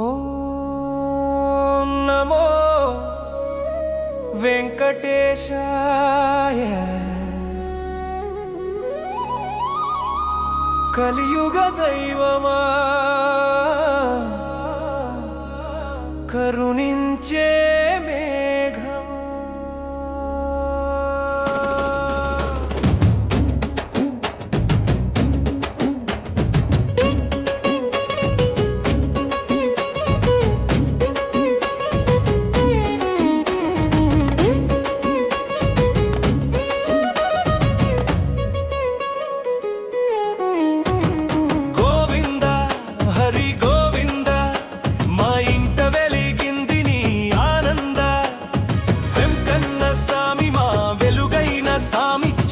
ఓం నమో వెంకటేశాయ కలియుగ దైవమా కరుణించే మేఘమా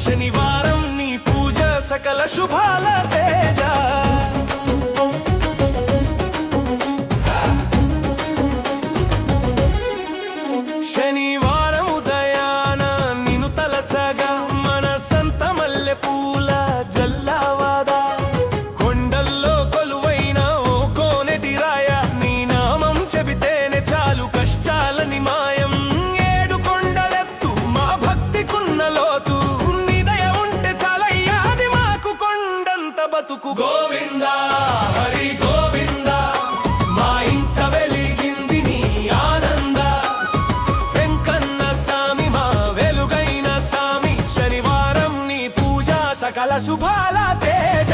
శనివారం నీ పూజ సకల శుభాల తేజ శనివారం ఉదయాన నిన్ను తలచగా మనసంత మల్లె పూల జల్లావాదా కొండల్లో కొలువైన ఓ కోనెటి రాయ నీ నామం చెబితేనే చాలు కష్టాలని మాయం ఏడు కొండలెత్తు మా భక్తికున్న లోతు బతుకు గోవింద హరి గోవింద మా ఇంట వెలిగింది నీ ఆనంద వెంకన్న సామి మా వెలుగైన సామి శనివారం నీ పూజ సకల శుభాల తేజ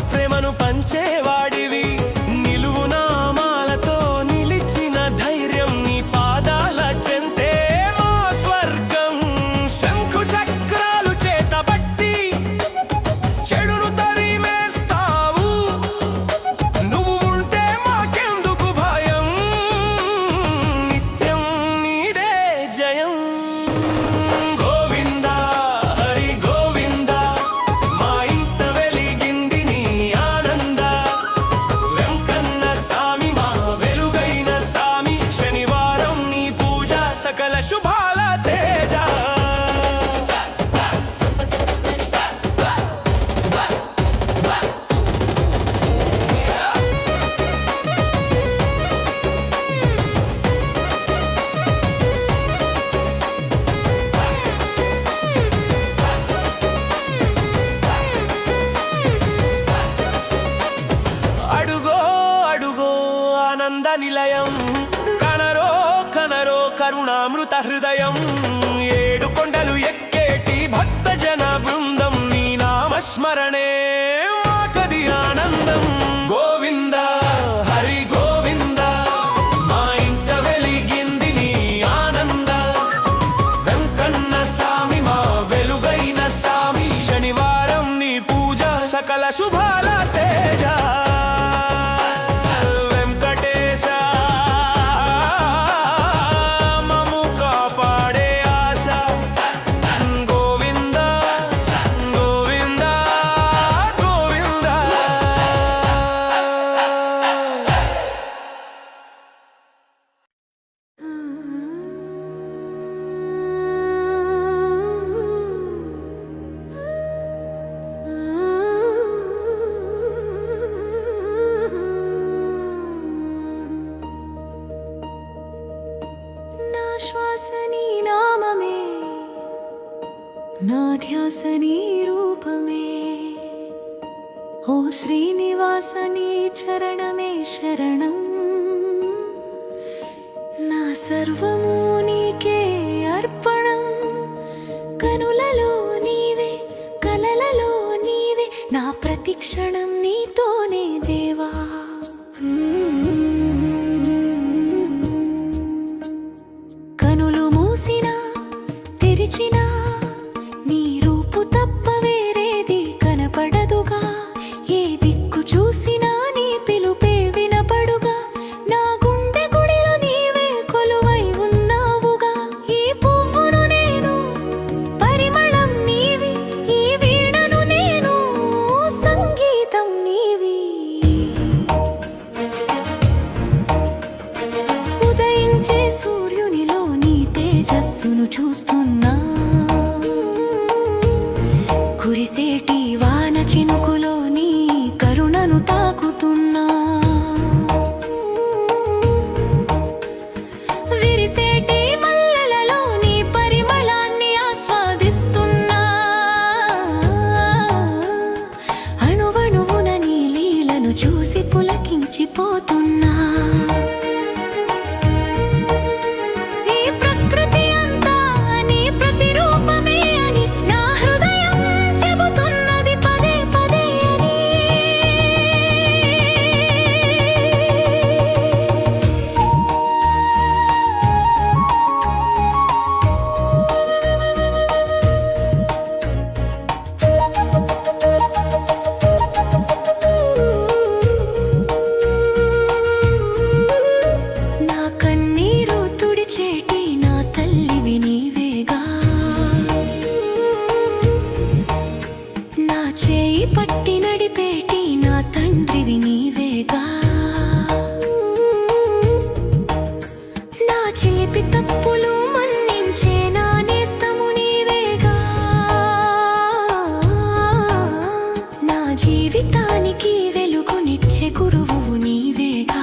ప్రేమను పంచేవాడివి నిలువు నామాలతో నిలిచిన ధైర్యం నీ పాదాల చెంతే మా స్వర్గం శంఖు చక్రాలు చేతబట్టి చెడును తరిమేస్తావు నువ్వు ఉంటే మాకెందుకు భయం నిత్యం నీదే జయం సకల శుభాల తేజ అడుగో అడుగో ఆనంద నిలయం కరుణామృత హృదయం ఏడు కొండలు ఎక్కేటి భక్త జన బృందం నీ నామస్మరణే మాకది ఆనందం గోవింద హరి గోవింద మా ఇంట వెలిగింది నీ ఆనంద వెంకన్న సామి మా వెలుగైన సామి శనివారం నీ పూజ సకల శుభాల తేజ శ్వాసనీ నామమే నా ధ్యాసనీ రూపమే ఓ శ్రీనివాసనీ చరణమే శరణం నా సర్వము నీకే అర్పణం కనులలో నీవే కలలలో నీవే నా ప్రతిక్షణం నీతోనే దేవా కనులు మూసినా తెరిచినా నీ రూపు తప్ప వేరేది కనపడదుగా చినుకులో నీ కరుణను తాకుతున్నా, విరిసేటి మల్లెలలో నీ పరిమళాన్ని ఆస్వాదిస్తున్నా, అణువణువున నీ లీలను చూసి పులకించిపోతున్నా. పట్టి నడిపేటి నా తండ్రివి నీవేగా, నా చిలిపి తప్పులు మన్నించే నా నేస్తము నీవేగా, నా జీవితానికి వెలుగునిచ్చే గురువు నీవేగా.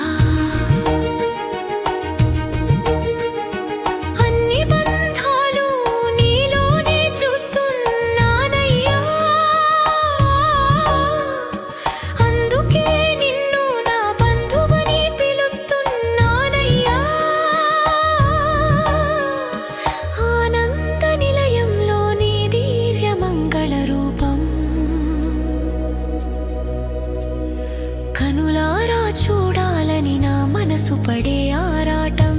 కనులారా చూడాలని నా మనసు పడే ఆరాటం,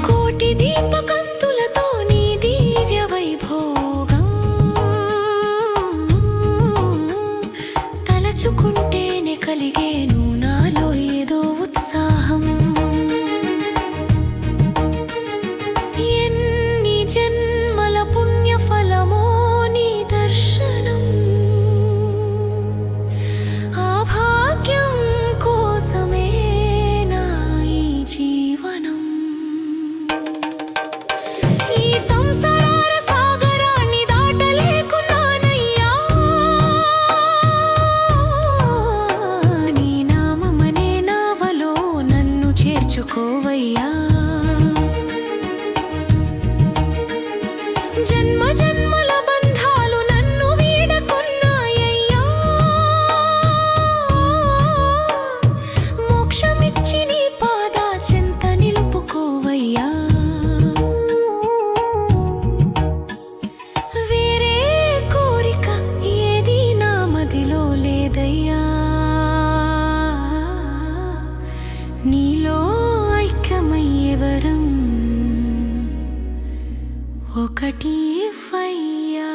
కోటి దీపకంతులతో నీ దివ్య వైభోగం తలచుకుంటేనే కలిగేను నాలో ఏదో ఉత్సాహం. ఎన్ని జన్మల పుణ్యఫలమో నీ దర్శనం, చేర్చుకోవయ్యా. జన్మ జన్మల బంధాలు నన్ను వీడకున్నాయ్యా, మోక్షమిచ్చి నీ పాద చెంత నిలుపుకోవయ్యా. వేరే కోరిక ఏది నా మదిలో లేదయ్యా, నీలో ఐక్యమయ్యే వరం ఒకటి ఇవ్వయ్యా.